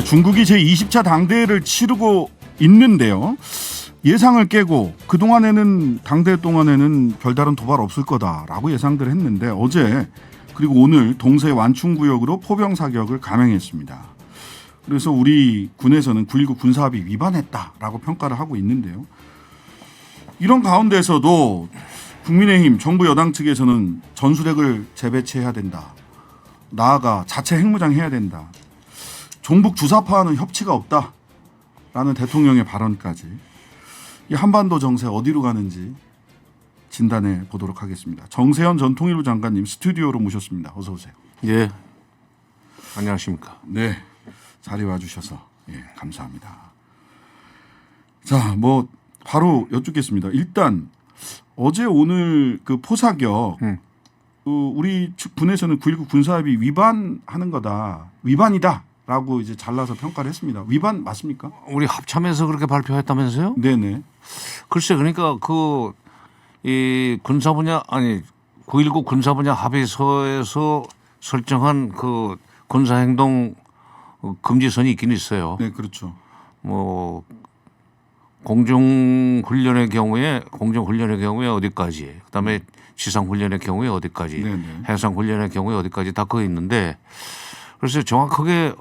중국이 제20차 당대회를 치르고 있는데요. 예상을 깨고 그동안에는 당대회 동안에는 별다른 도발 없을 거다라고 예상들 했는데 어제 그리고 오늘 동서해 완충구역으로 포병 사격을 감행했습니다. 그래서 우리 군에서는 9.19 군사합의 위반했다라고 평가를 하고 있는데요. 이런 가운데서도 국민의힘 정부 여당 측에서는 전술핵을 재배치해야 된다. 나아가 자체 핵무장해야 된다. 종북 주사파와는 협치가 없다라는 대통령의 발언까지 이 한반도 정세 어디로 가는지 진단해 보도록 하겠습니다. 정세현 전 통일부 장관님 스튜디오로 모셨습니다. 어서 오세요. 예. 안녕하십니까. 네. 자리 와주셔서 감사합니다. 자, 뭐 바로 여쭙겠습니다. 일단 어제 오늘 그 포사격 우리 측 군에서는 9.19 군사합의 위반하는 거다. 위반이다라고 이제 잘라서 평가를 했습니다. 위반 맞습니까? 우리 합참에서 그렇게 발표했다면서요? 네네. 글쎄 그러니까 이 군사 분야 9.19 군사 분야 합의서에서 설정한 그 군사 행동 금지선이 있긴 있어요. 네, 그렇죠. 뭐 공중훈련의 경우에 어디까지, 그다음에 지상훈련의 경우에 어디까지, 네네. 해상훈련의 경우에 어디까지 다 그거 있는데 그래서 정확하게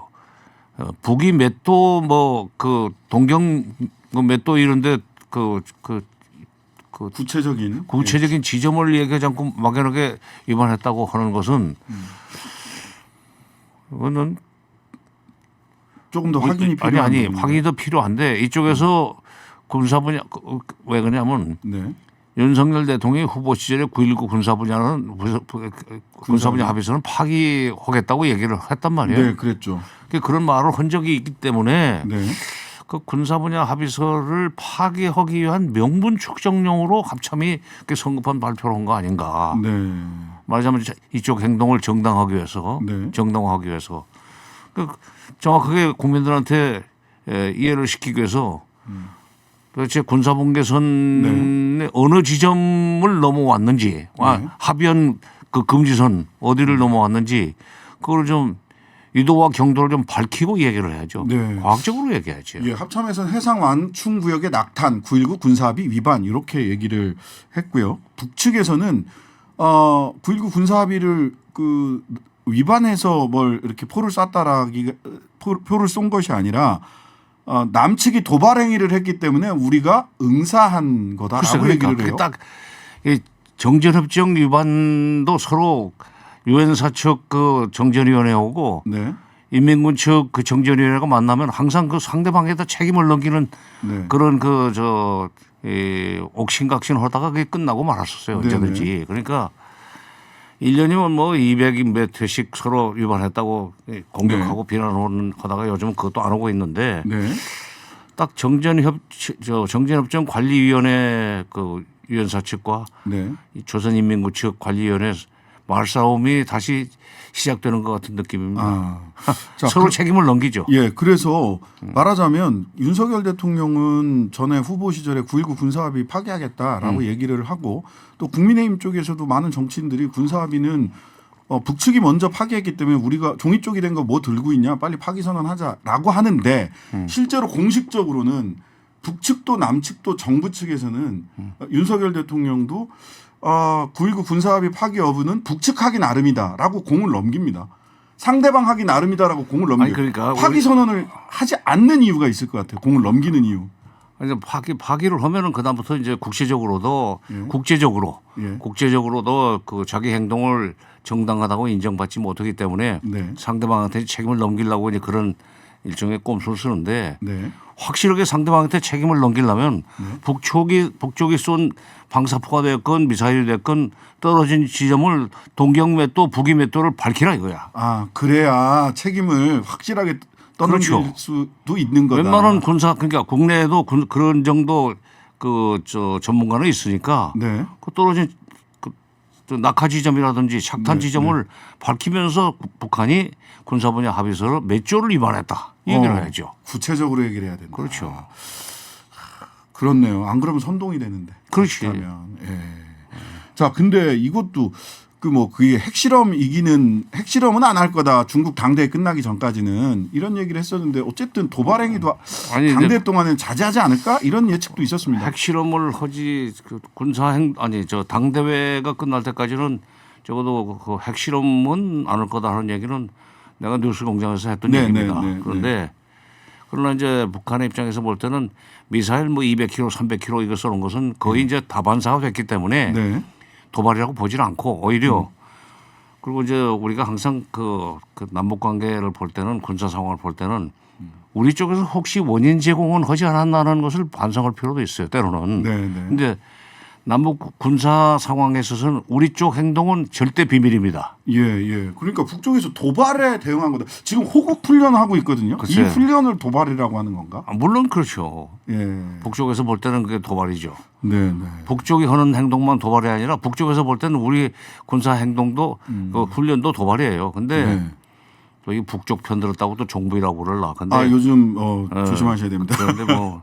북이 몇 도 뭐 그 동경 몇 도 이런데 구체적인 지점을 얘기하지 않고 막연하게 위반했다고 하는 것은 이거는 조금 더 확인이 필요한 확인이 더 필요한데 이쪽에서 군사 분야 왜 그러냐면 네. 윤석열 대통령이 후보 시절에 9.19 군사 분야는 군사 분야 합의서는 파기하겠다고 얘기를 했단 말이에요. 네, 그랬죠. 그런 말을 한 적이 있기 때문에 네. 그 군사 분야 합의서를 파기하기 위한 명분 축적용으로 합참이 성급한 발표를 한 거 아닌가. 네. 말하자면 이쪽 행동을 정당화하기 위해서 정확하게 국민들한테 이해를 시키기 위해서 도대체 군사분계선의 어느 지점을 넘어왔는지 합의한 그 금지선 어디를 넘어왔는지 그걸 좀 유도와 경도를 좀 밝히고 얘기를 해야죠. 네. 과학적으로 얘기해야죠. 예, 합참에서는 해상 완충구역의 낙탄, 9.19 군사합의 위반 이렇게 얘기를 했고요. 북측에서는 9.19 군사합의를 그 위반해서 뭘 이렇게 포를 쏜 것이 아니라 남측이 도발 행위를 했기 때문에 우리가 응사한 거다라고 얘기를 해요. 딱 정전협정 위반도 서로 유엔사 측 그 정전위원회하고 네. 인민군 측 그 정전위원회가 만나면 항상 그 상대방에다 책임을 넘기는 네. 그런 옥신각신 하다가 그게 끝나고 말았었어요. 언제든지. 그러니까 1년이면 뭐 200인 몇 회씩 서로 위반했다고 공격하고 비난을 하다가 요즘은 그것도 안 하고 있는데 딱 정전협정 관리위원회 그 유엔사 측과 조선인민군 측 관리위원회 말싸움이 다시 시작되는 것 같은 느낌입니다. 자, 서로 책임을 넘기죠. 예, 그래서 말하자면 윤석열 대통령은 전에 후보 시절에 9.19 군사합의 파기하겠다라고 얘기를 하고 또 국민의힘 쪽에서도 많은 정치인들이 군사합의는 북측이 먼저 파기했기 때문에 우리가 종이 쪽이 된 거 뭐 들고 있냐 빨리 파기 선언하자라고 하는데 실제로 공식적으로는 북측도 남측도 정부 측에서는 윤석열 대통령도 9.19 군사합의 파기 여부는 북측 하기 나름이다라고 공을 넘깁니다. 상대방 하기 나름이다라고 공을 넘겨요. 그러니까 파기 선언을 하지 않는 이유가 있을 것 같아요. 공을 넘기는 이유. 파기를 하면은 그다음부터 이제 국제적으로도 그 자기 행동을 정당하다고 인정받지 못하기 때문에 상대방한테 책임을 넘기려고 이제 그런 일종의 꼼수를 쓰는데 확실하게 상대방한테 책임을 넘기려면 북쪽이 쏜 방사포가 됐건 미사일이 됐건 떨어진 지점을 동경 몇 도, 북위 몇 도를 밝히라 이거야. 그래야 책임을 확실하게 떠넘길 수도 있는 거다. 웬만한 그러니까 국내에도 그런 정도 전문가는 있으니까 그 떨어진 낙하 지점이라든지 착탄 지점을 밝히면서 북한이 군사 분야 합의서를 몇 조를 위반했다 이 얘기를 해야죠. 구체적으로 얘기를 해야 된다. 그렇죠. 그렇네요. 안 그러면 선동이 되는데. 그렇지. 자, 근데 이것도 그게 핵실험은 안 할 거다. 중국 당대회 끝나기 전까지는 이런 얘기를 했었는데 어쨌든 도발 행위도 아니, 당대 동안에는 자제하지 않을까 이런 예측도 있었습니다. 핵실험을 하지 저 당대회가 끝날 때까지는 적어도 그 핵실험은 안 할 거다 하는 얘기는 내가 뉴스공장에서 했던 얘기입니다. 그런데 그러나 이제 북한의 입장에서 볼 때는 미사일 뭐 200km, 300km 이거 쏘는 것은 거의 이제 다반사가 됐기 때문에 도발이라고 보지는 않고 오히려 그리고 이제 우리가 항상 그 남북 관계를 볼 때는 군사 상황을 볼 때는 우리 쪽에서 혹시 원인 제공은 하지 않았나라는 것을 반성할 필요도 있어요. 때로는. 그런데 남북 군사 상황에 있어서는 우리 쪽 행동은 절대 비밀입니다. 예. 그러니까 북쪽에서 도발에 대응한 거다. 지금 호국 훈련을 하고 있거든요. 글쎄. 이 훈련을 도발이라고 하는 건가? 물론 그렇죠. 예. 북쪽에서 볼 때는 그게 도발이죠. 네. 북쪽이 하는 행동만 도발이 아니라 북쪽에서 볼 때는 우리 군사 행동도 그 훈련도 도발이에요. 근데 또 이 북쪽 편 들었다고 또 정부이라고 그럴라. 근데 요즘 조심하셔야 됩니다. 그런데 뭐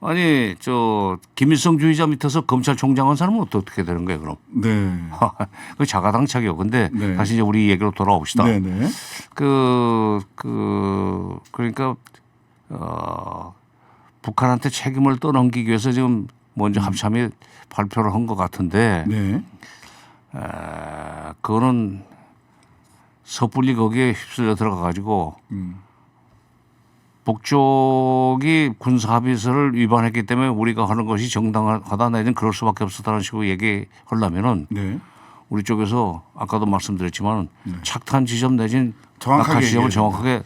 아니 저 김일성주의자 밑에서 검찰총장 한 사람은 어떻게 되는 거예요, 그럼? 네. 그 자가당착이요. 근데 다시 이제 우리 얘기로 돌아옵시다. 그러니까 북한한테 책임을 떠넘기기 위해서 지금 먼저 합참이 발표를 한 것 같은데 그거는 섣불리 거기에 휩쓸려 들어가 가지고 북쪽이 군사합의서를 위반했기 때문에 우리가 하는 것이 정당하다 내지는 그럴 수밖에 없었다는 식으로 얘기하려면은 우리 쪽에서 아까도 말씀드렸지만 착탄 지점 내지는 낙하 지점을 정확하게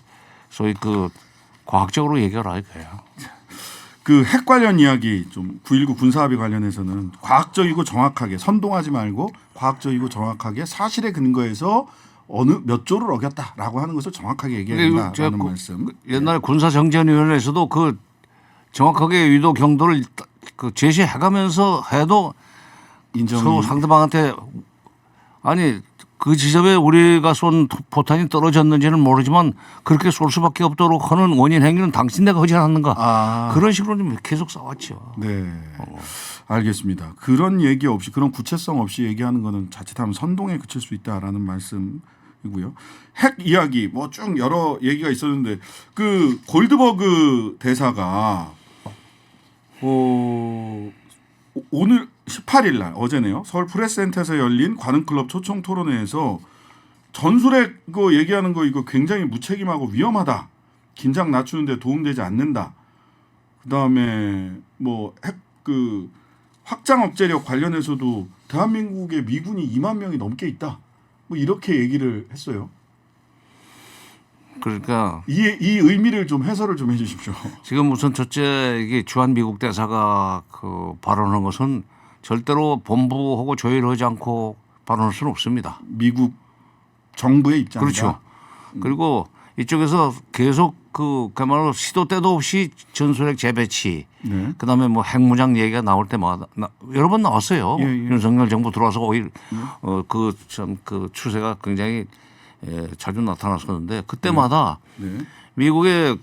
소위 그 과학적으로 얘기하라 이거예요. 그 핵 관련 이야기 좀 9.19 군사합의 관련해서는 과학적이고 정확하게 선동하지 말고 과학적이고 정확하게 사실에 근거해서 어느 몇 조를 어겼다라고 하는 것을 정확하게 얘기해야 된다는 말씀. 옛날에 군사정전위원회에서도 그 정확하게 위도 경도를 그 제시해가면서 해도 서로 상대방한테 아니 그 지점에 우리가 쏜 포탄이 떨어졌는지는 모르지만 그렇게 쏠 수밖에 없도록 하는 원인 행위는 당신네가 하지 않았는가 그런 식으로 좀 계속 싸웠죠. 네. 알겠습니다. 그런 얘기 없이 그런 구체성 없이 얘기하는 거는 자칫하면 선동에 그칠 수 있다라는 말씀이고요. 핵 이야기 뭐 쭉 여러 얘기가 있었는데 그 골드버그 대사가 오늘 18일 날 어제네요. 서울 프레스센터에서 열린 관음클럽 초청 토론회에서 전술핵 그 얘기하는 거 이거 굉장히 무책임하고 위험하다. 긴장 낮추는 데 도움되지 않는다. 그다음에 뭐 핵 그 확장 억제력 관련해서도 대한민국에 미군이 2만 명이 넘게 있다. 뭐 이렇게 얘기를 했어요. 그러니까 이 의미를 좀 해설을 좀 해주십시오. 지금 우선 첫째 이게 주한 미국 대사가 그 발언한 것은 절대로 본부하고 조율하지 않고 발언할 수는 없습니다. 미국 정부의 입장이다. 그렇죠. 그리고 이쪽에서 계속 그야말로 시도 때도 없이 전술핵 재배치, 그다음에 뭐 핵무장 얘기가 나올 때마다 여러 번 나왔어요. 윤석열 정부 들어와서 오히려 그 추세가 굉장히 자주 나타났었는데 그때마다 미국의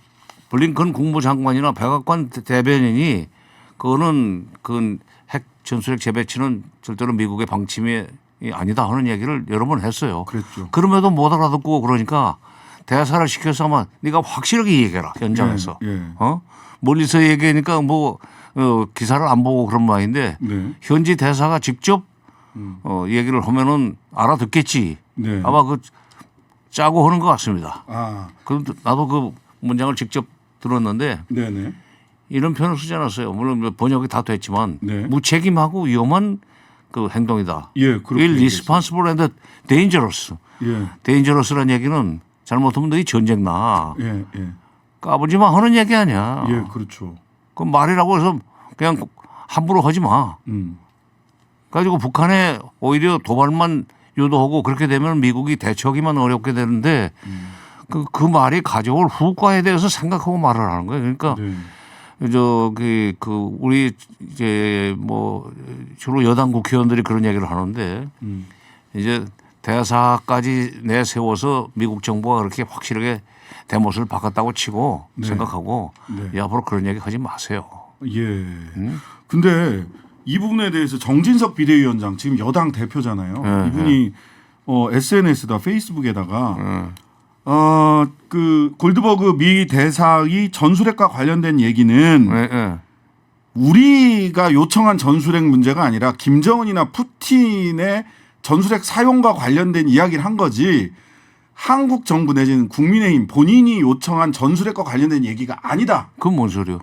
블링컨 국무장관이나 백악관 대변인이 그거는 그 핵 전술핵 재배치는 절대로 미국의 방침이 아니다 하는 얘기를 여러 번 했어요. 그랬죠. 그럼에도 못 알아듣고 그러니까 대사를 시켜서 아마 네가 확실하게 얘기해라 현장에서. 멀리서 얘기하니까 뭐 기사를 안 보고 그런 모양인데 현지 대사가 직접 얘기를 하면은 알아듣겠지. 아마 그 짜고 하는 것 같습니다. 그런데 나도 그 문장을 직접 들었는데 이런 표현을 쓰지 않았어요. 물론 번역이 다 됐지만 무책임하고 위험한 그 행동이다. irresponsible and dangerous. dangerous라는 얘기는 잘못하면 너희 전쟁 나. 까불지 마 하는 얘기 아니야. 그렇죠. 그 말이라고 해서 그냥 함부로 하지 마. 가지고 북한에 오히려 도발만 유도하고 그렇게 되면 미국이 대처하기만 어렵게 되는데 그 말이 가져올 후과에 대해서 생각하고 말을 하는 거예요. 그러니까 우리 이제 뭐 주로 여당 국회의원들이 그런 얘기를 하는데 이제 대사까지 내세워서 미국 정부가 그렇게 확실하게 대못을 바꿨다고 치고 생각하고 앞으로 그런 얘기 하지 마세요. 근데 이 부분에 대해서 정진석 비대위원장 지금 여당 대표잖아요. 이분이 SNS다 페이스북에다가 그 골드버그 미 대사의 전술핵과 관련된 얘기는 우리가 요청한 전술핵 문제가 아니라 김정은이나 푸틴의 전술핵 사용과 관련된 이야기를 한 거지 한국 정부 내지는 국민의힘 본인이 요청한 전술핵과 관련된 얘기가 아니다. 그건 뭔 소리요?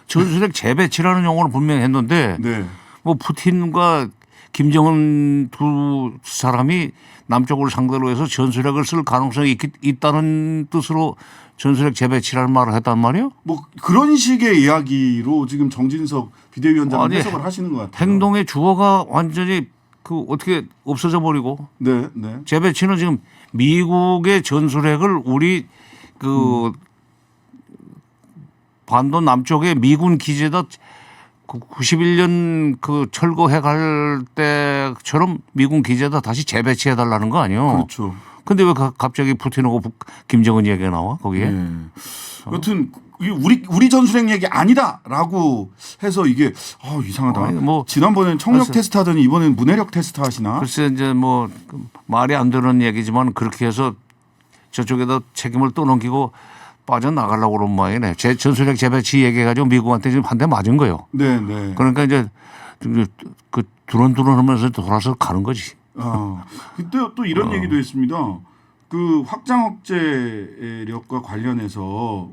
전술핵 재배치라는 용어를 분명히 했는데 네. 뭐 푸틴과 김정은 두 사람이 남쪽을 상대로 해서 전술핵을 쓸 가능성이 있다는 뜻으로 전술핵 재배치라는 말을 했단 말이에요? 뭐 그런 식의 이야기로 지금 정진석 비대위원장은 해석을 하시는 것 같아요. 행동의 주어가 완전히 그 어떻게 없어져 버리고 네, 네. 재배치는 지금 미국의 전술핵을 우리 그 반도 남쪽의 미군 기지에다 91년 그 철거해갈 때처럼 미군 기지에다 다시 재배치해 달라는 거 아니에요? 그렇죠. 근데 왜 갑자기 푸틴하고 김정은 얘기가 나와 거기에? 네. 여튼 우리 전술핵 얘기 아니다라고 해서 이게 이상하다. 아니, 뭐 지난번엔 청력 테스트 하더니 이번엔 문해력 테스트 하시나? 글쎄 이제 뭐 말이 안 되는 얘기지만 그렇게 해서 저쪽에다 책임을 떠넘기고 빠져나가려고 그런 모양이네. 제 전술핵 재배치 얘기해가지고 미국한테 지금 한 대 맞은 거예요. 네, 네. 그러니까 이제 그 두런두런하면서 돌아서 가는 거지. 그때 또 이런 얘기도 했습니다. 그 확장 억제력과 관련해서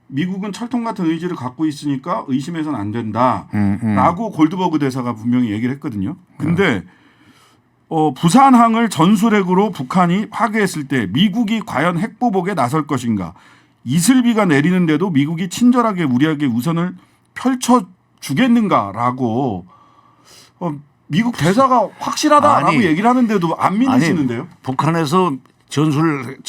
미국은 철통 같은 의지를 갖고 있으니까 의심해서는 안 된다라고 골드버그 대사가 분명히 얘기를 했거든요. 근데 부산항을 전술핵으로 북한이 파괴했을 때 미국이 과연 핵보복에 나설 것인가? 이슬비가 내리는데도 미국이 친절하게 우리에게 우선을 펼쳐주겠는가라고 미국 대사가 확실하다라고 얘기를 하는데도 안 믿으시는데요? 아니, 북한에서 전술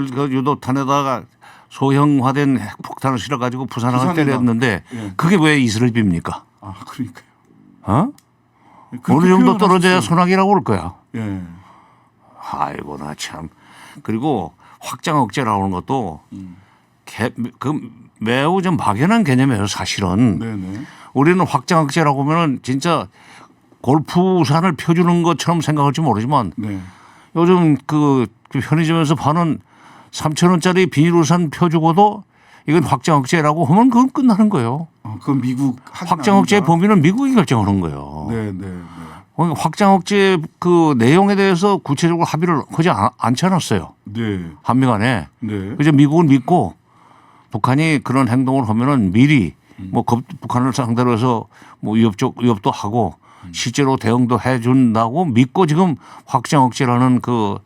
그 유도탄에다가 소형화된 핵폭탄을 실어가지고 부산항을 때렸는데 그게 왜 이슬비입니까? 그러니까요. 어느 정도 떨어져야 소나기라고 그럴 거야. 예. 아이고 나 참. 그리고 확장 억제라고 하는 것도 매우 좀 막연한 개념이에요 사실은. 네네. 우리는 확장 억제라고 하면은 진짜 골프 우산을 펴주는 것처럼 생각할지 모르지만 네. 요즘 그 편의점에서 파는 3,000원짜리 비닐 우산 펴주고도 이건 확장 억제라고 하면 그건 끝나는 거예요. 그건 미국 확장 억제의 범위는 미국이 결정하는 거예요. 네, 네, 네. 확장 억제 그 내용에 대해서 구체적으로 합의를 하지 않지 않았어요. 네. 한미 간에. 네. 그래서 미국은 믿고 북한이 그런 행동을 하면은 미리 뭐 북한을 상대로 해서 뭐 위협도 하고 실제로 대응도 해준다고 믿고 지금 확장 억제라는 뭐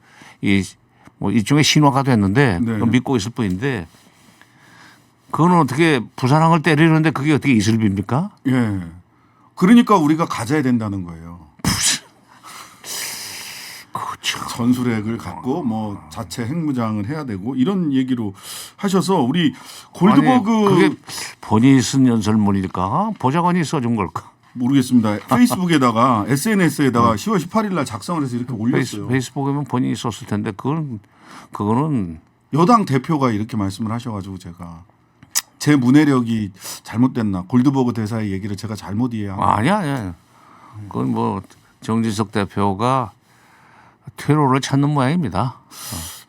일종의 신화가 됐는데 네. 믿고 있을 뿐인데 그거는 어떻게 부산항을 때리는데 그게 어떻게 이슬비입니까? 예. 그러니까 우리가 가져야 된다는 거예요. 그렇죠. 전술핵을 갖고 뭐 자체 핵무장을 해야 되고 이런 얘기로 하셔서 우리 골드버그 아니, 그게 본인이 쓴 연설문일까? 보좌관이 써준 걸까? 모르겠습니다. 페이스북에다가 SNS에다가 10월 18일 날 작성을 해서 이렇게 올렸어요. 페이스북에면 본인이 썼을 텐데 그거는 여당 대표가 이렇게 말씀을 하셔가지고 제가 제 문해력이 잘못됐나 골드버그 대사의 얘기를 제가 잘못 이해한 아니야. 그건 뭐 정진석 대표가 퇴로를 찾는 모양입니다.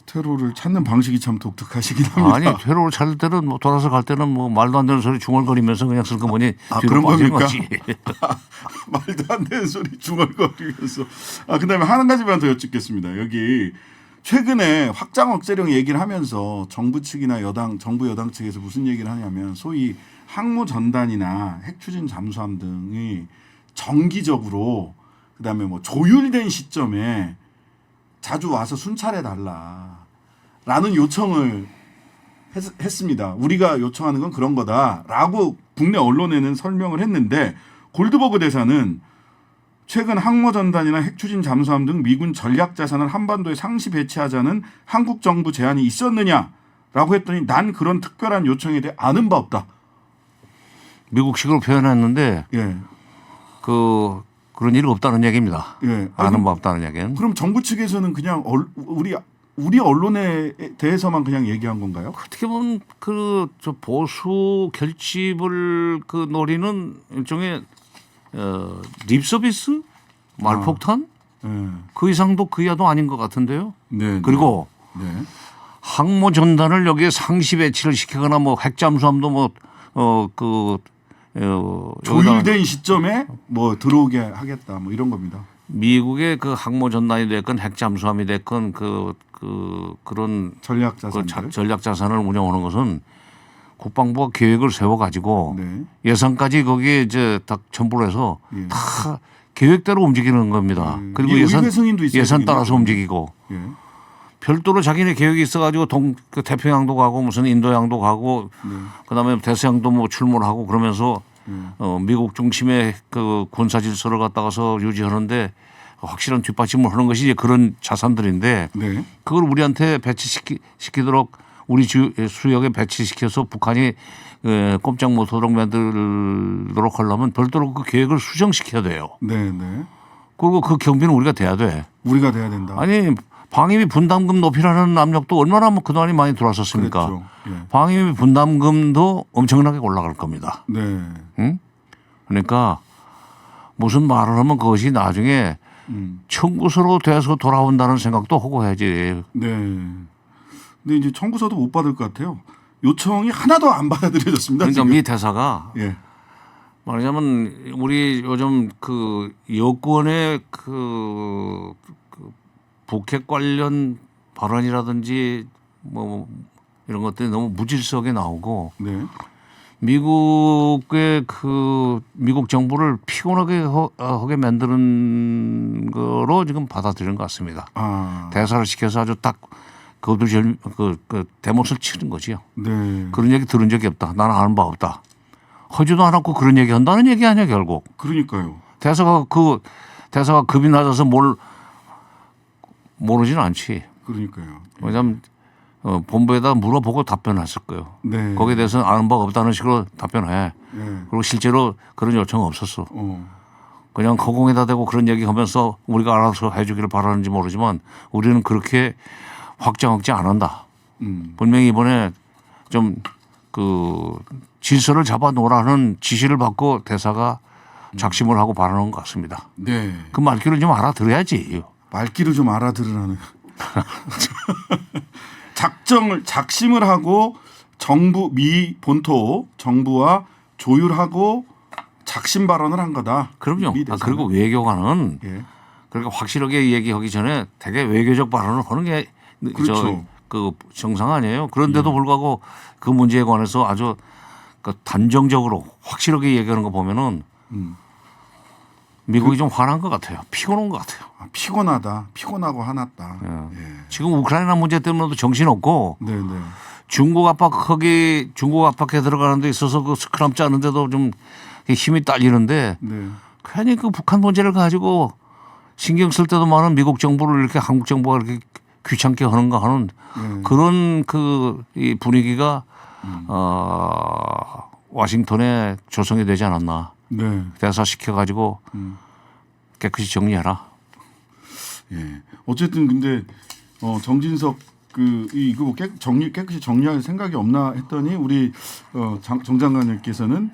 테러를 찾는 방식이 참 독특하시긴 합니다. 아니 퇴로를 찾을 때는 뭐 돌아서 갈 때는 뭐 말도 안 되는 소리 중얼거리면서 그냥 슬그머니 그런 겁니까? 거지. 말도 안 되는 소리 중얼거리면서. 그다음에 한 가지만 더 여쭙겠습니다. 여기 최근에 확장 억제령 얘기를 하면서 정부 측이나 정부 여당 측에서 무슨 얘기를 하냐면 소위 항모 전단이나 핵 추진 잠수함 등이 정기적으로 그다음에 뭐 조율된 시점에 자주 와서 순찰해 달라라는 요청을 했습니다. 우리가 요청하는 건 그런 거다라고 국내 언론에는 설명을 했는데 골드버그 대사는 최근 항모전단이나 핵추진 잠수함 등 미군 전략자산을 한반도에 상시 배치하자는 한국 정부 제안이 있었느냐라고 했더니 난 그런 특별한 요청에 대해 아는 바 없다. 미국식으로 표현했는데 예. 그런 일이 없다는 얘기입니다. 예. 아는 바 없다는 얘기는. 그럼 정부 측에서는 그냥 우리 언론에 대해서만 그냥 얘기한 건가요? 어떻게 보면 저 보수 결집을 노리는 일종의 립서비스, 말폭탄 그 이상도 그 이하도 아닌 것 같은데요. 네. 그리고 네. 항모 전단을 여기에 상시 배치를 시키거나 뭐 핵잠수함도 조율된 시점에 뭐 들어오게 하겠다 뭐 이런 겁니다. 미국의 그 항모 전단이 됐건 핵잠수함이 됐건 그런 전략 자산들. 전략 자산을 운영하는 것은 국방부가 계획을 세워 가지고 네. 예산까지 거기에 이제 다 첨부를 해서 예. 다 계획대로 움직이는 겁니다. 그리고 이게 의회 승인도 있어야 예산 되겠네요, 따라서 그러면. 움직이고 예. 별도로 자기네 계획이 있어가지고 그 태평양도 가고 무슨 인도양도 가고 그다음에 대서양도 뭐 출몰하고 그러면서 미국 중심의 그 군사 질서를 갖다가서 유지하는데 확실한 뒷받침을 하는 것이 이제 그런 자산들인데 네. 그걸 우리한테 배치시키도록 우리 수역에 배치시켜서 북한이 꼼짝 못하도록 만들도록 하려면 별도로 그 계획을 수정시켜야 돼요. 네. 네. 그리고 그 경비는 우리가 돼야 돼. 우리가 돼야 된다. 아니 방위비 분담금 높이라는 압력도 얼마나 뭐 그동안이 많이 들어왔었습니까? 그랬죠. 예. 방위비 분담금도 엄청나게 올라갈 겁니다. 네. 응? 그러니까 무슨 말을 하면 그것이 나중에 청구서로 돼서 돌아온다는 생각도 하고 해야지. 네. 근데 이제 청구서도 못 받을 것 같아요. 요청이 하나도 안 받아들여졌습니다. 그러니까 지금. 미 대사가 예. 말하자면 우리 요즘 그 여권의 그 북핵 관련 발언이라든지 뭐 이런 것들이 너무 무질서하게 나오고 네. 미국의 미국 정부를 피곤하게 하게 만드는 거로 지금 받아들이는 것 같습니다. 아. 대사를 시켜서 아주 딱 그것들 그 대못을 치는 거지요. 네. 그런 얘기 들은 적이 없다. 나는 아는 바 없다. 하지도 않았고 그런 얘기 한다는 얘기 아니야 결국. 그러니까요. 대사가 급이 낮아서 뭘 모르지는 않지. 그러니까요. 왜냐하면 본부에다 물어보고 답변했을 거예요. 네. 거기에 대해서는 아는 바가 없다는 식으로 답변해. 예. 그리고 실제로 그런 요청은 없었어. 어. 그냥 허공에다 대고 그런 얘기하면서 우리가 알아서 해주기를 바라는지 모르지만 우리는 그렇게 확정하지 않는다. 분명히 이번에 좀 그 질서를 잡아 놓으라는 지시를 받고 대사가 작심을 하고 발언한 것 같습니다. 네. 그 말귀를 좀 알아들어야지. 말귀를 좀 알아들으라는. 작심을 하고 미 본토 정부와 조율하고 작심 발언을 한 거다. 그럼요. 미 대사는. 그리고 외교관은 예. 그러니까 확실하게 얘기하기 전에 되게 외교적 발언을 하는 게 그렇죠. 그 정상 아니에요. 그런데도 불구하고 그 문제에 관해서 아주 그 단정적으로 확실하게 얘기하는 거 보면은 미국이 좀 화난 것 같아요. 피곤한 것 같아요. 아, 피곤하다. 피곤하고 화났다. 예. 지금 우크라이나 문제 때문에도 정신없고 네네. 중국 압박에 들어가는 데 있어서 그 스크럼 짜는데도 좀 힘이 딸리는데 네. 괜히 그 북한 문제를 가지고 신경 쓸 때도 많은 미국 정부를 이렇게 한국 정부가 이렇게 귀찮게 하는가 하는 그런 이 분위기가 와싱턴에 조성이 되지 않았나. 네. 대사 시켜가지고 깨끗이 정리해라. 예. 어쨌든 근데 정진석 이거 뭐 깨끗이 정리할 생각이 없나 했더니 우리 정 장관님께서는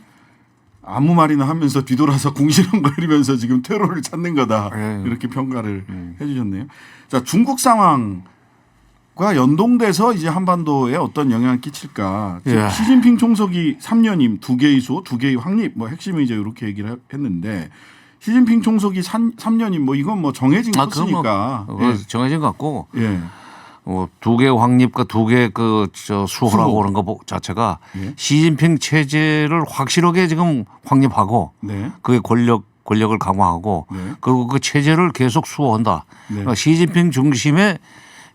아무 말이나 하면서 뒤돌아서 궁시렁거리면서 지금 테러를 찾는 거다. 이렇게 평가를 해주셨네요. 자, 중국 상황과 연동돼서 이제 한반도에 어떤 영향을 끼칠까. 예. 시진핑 총석이 3년임 2개의 수, 2개의 확립 뭐 핵심이 이제 이렇게 얘기를 했는데 시진핑 총석이 3년임 뭐 이건 뭐 정해진 코스니까. 정해진 것 같고. 예. 2개 확립과 2개 수호라고 수호. 하는 것 자체가 예. 시진핑 체제를 확실하게 지금 확립하고 네. 그의 권력을 강화하고 네. 그리고 그 체제를 계속 수호한다. 네. 그러니까 시진핑 중심의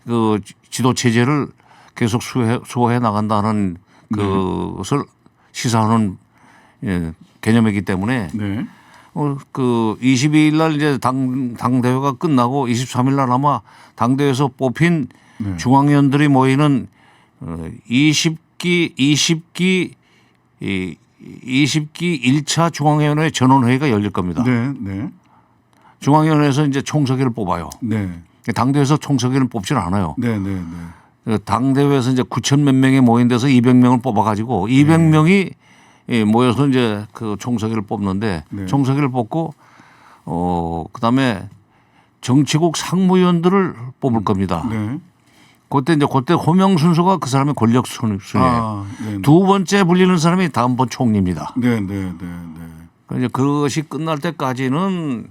그 지도 체제를 계속 수호해 나간다는 그것을 시사하는 개념이기 때문에 네. 그 22일 날 이제 당대회가 끝나고 23일 날 아마 당대회에서 뽑힌 네. 중앙위원들이 모이는 20기 1차 중앙위원회 전원회의가 열릴 겁니다. 네. 네. 중앙위원회에서 이제 총서기를 뽑아요. 네. 당대회에서 총서기를 뽑지는 않아요. 네. 네. 네. 당대회에서 이제 9천 몇 명이 모인 데서 200명을 뽑아가지고 200명이 모여서 이제 그 총서기를 뽑는데 네. 총서기를 뽑고 그다음에 정치국 상무위원들을 뽑을 겁니다. 네. 그때 호명 순서가 그 사람의 권력 순위예요. 아, 네. 두 번째 불리는 사람이 다음번 총리입니다. 네, 네, 네, 네. 이제 그것이 끝날 때까지는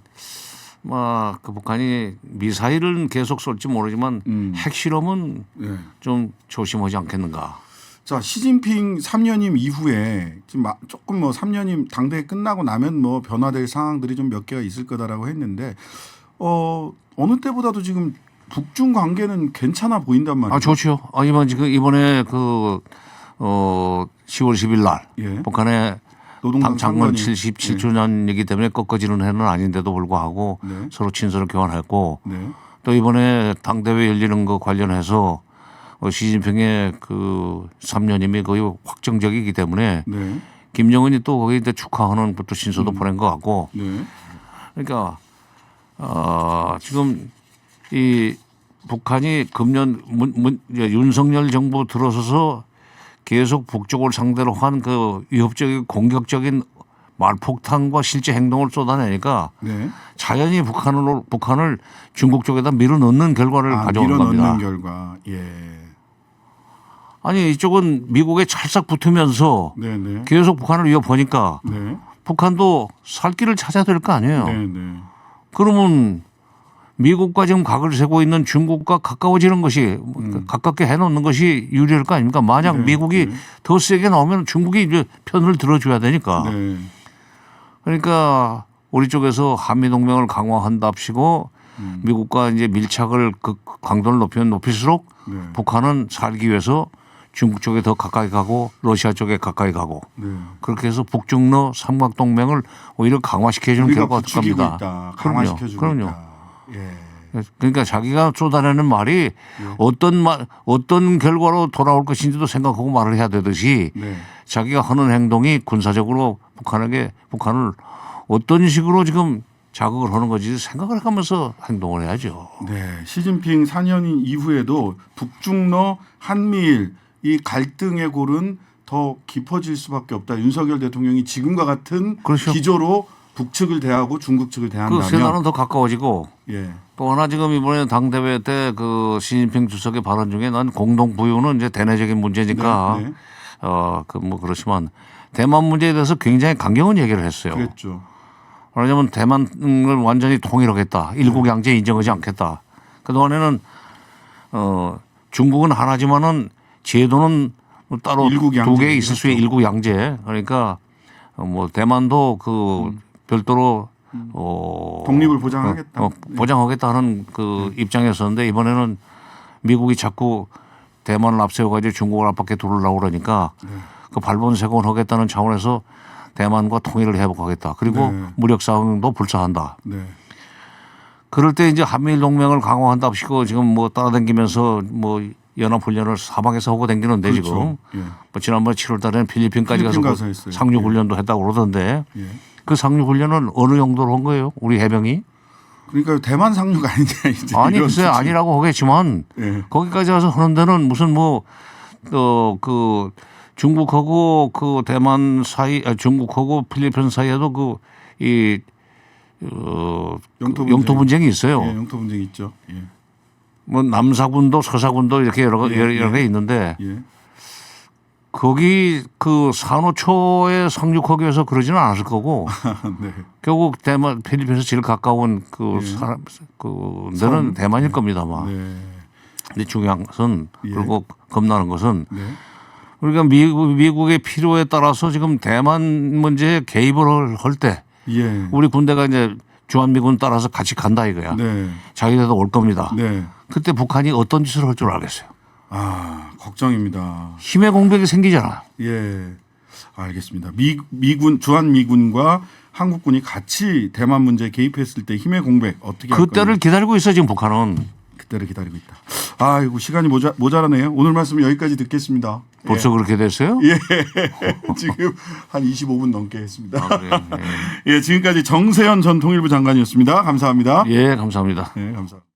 그 북한이 미사일은 계속 쏠지 모르지만 핵실험은 네. 좀 조심하지 않겠는가. 자, 시진핑 3년임 이후에 지금 조금 3년임 당대회 끝나고 나면 변화될 상황들이 좀 몇 개가 있을 거다라고 했는데 어느 때보다도 지금 북중 관계는 괜찮아 보인단 말이에요. 아, 좋죠. 이번에 10월 10일 날 예. 북한의 노동당 장관 상관이- 77주년이기 때문에 꺾어지는 해는 아닌데도 불구하고 네. 서로 친서를 교환했고 네. 또 이번에 당대회 열리는 거 관련해서 시진핑의 그 3년임이 거의 확정적이기 때문에 네. 김정은이 또 거기에 축하하는 또 신서도 보낸 것 같고 네. 그러니까 지금 이 북한이 금년 윤석열 정부 들어서서 계속 북쪽을 상대로 한 그 위협적인 공격적인 말폭탄과 실제 행동을 쏟아내니까 네. 자연히 북한을 중국 쪽에다 밀어넣는 결과를 가져오는 겁니다. 밀어넣는 결과. 예. 아니 이쪽은 미국에 찰싹 붙으면서 네, 네. 계속 북한을 위협하니까 네. 북한도 살 길을 찾아야 될 거 아니에요. 네, 네. 그러면 미국과 지금 각을 세고 있는 중국과 가까워지는 것이 가깝게 해놓는 것이 유리할 거 아닙니까? 만약 네, 미국이 네. 더 세게 나오면 중국이 이제 편을 들어줘야 되니까. 네. 그러니까 우리 쪽에서 한미 동맹을 강화한답시고 미국과 이제 밀착을 그 강도를 높이면 높일수록 네. 북한은 살기 위해서 중국 쪽에 더 가까이 가고 러시아 쪽에 가까이 가고 네. 그렇게 해서 북중러 삼각 동맹을 오히려 강화시켜주는 우리가 결과가 될 부추기고 겁니다. 있다. 강화시켜주고 그럼요. 있다. 예. 그러니까 자기가 쏟아내는 말이 어떤 결과로 돌아올 것인지도 생각하고 말을 해야 되듯이 네. 자기가 하는 행동이 군사적으로 북한을 어떤 식으로 지금 자극을 하는 건지 생각을 해가면서 행동을 해야죠. 네. 시진핑 4년 이후에도 북중러 한미일 이 갈등의 골은 더 깊어질 수밖에 없다. 윤석열 대통령이 지금과 같은 그렇죠. 기조로 북측을 대하고 중국 측을 그 대한다면 세나는 더 가까워지고 예. 또 하나 지금 이번에 당대회 때 그 시진핑 주석의 발언 중에 난 공동 부유는 이제 대내적인 문제니까 네, 네. 그렇지만 대만 문제에 대해서 굉장히 강경한 얘기를 했어요. 그랬죠. 말하자면 대만을 완전히 통일하겠다. 일국 양제 인정하지 않겠다. 그동안에는 중국은 하나지만은 제도는 따로 일국 양제 두 개 있을 수의 그렇죠. 일국 양제. 그러니까 대만도 그 별도로 독립을 보장하겠다. 보장하겠다는 그 입장이었었는데 이번에는 미국이 자꾸 대만을 앞세워가지고 중국을 앞밖에 두르려고 그러니까 그 발본색원 하겠다는 차원에서 대만과 통일을 회복하겠다. 그리고 네. 무력 싸움도 불사한다. 네. 그럴 때 이제 한미일 동맹을 강화한답시고 지금 따라다니면서 연합훈련을 사방에서 하고 다니는데 그렇죠. 지금 예. 지난번 7월 달에는 필리핀까지 필리핀 가서 가서 했어요. 상륙훈련도 했다고 그러던데 예. 그 상륙훈련은 어느 정도로 한 거예요? 우리 해병이? 그러니까 대만 상륙 아니냐 이제 아니 이런 글쎄 수준. 아니라고 하겠지만 예. 거기까지 가서 하는 데는 무슨 그 중국하고 그 대만 사이 중국하고 필리핀 사이에도 영토 분쟁이 있어요. 예, 영토 분쟁이 있죠. 예. 남사군도 서사군도 이렇게 여러 예. 개 있는데 예. 거기 그 산호초에 상륙하기 위해서 그러지는 않았을 거고 네. 결국 대만 필리핀에서 제일 가까운 그 예. 사람 그 데는 대만일 겁니다 아마. 네. 근데 중요한 것은 예. 그리고 겁나는 것은 네. 우리가 미국의 필요에 따라서 지금 대만 문제에 개입을 할 때 예. 우리 군대가 이제 주한미군 따라서 같이 간다 이거야. 네. 자기들도 올 겁니다. 네. 그때 북한이 어떤 짓을 할 줄 알겠어요. 아, 걱정입니다. 힘의 공백이 생기잖아. 예. 알겠습니다. 미군 주한미군과 한국군이 같이 대만 문제에 개입했을 때 힘의 공백 어떻게 할 그때를 거예요? 기다리고 있어 지금 북한은. 그때를 기다리고 있다. 아이고 시간이 모자라네요. 오늘 말씀 여기까지 듣겠습니다. 벌써 그렇게 됐어요? 예. 지금 한 25분 넘게 했습니다. 아, 그래요? 예, 지금까지 정세현 전 통일부 장관이었습니다. 감사합니다. 예, 감사합니다. 네, 감사합니다.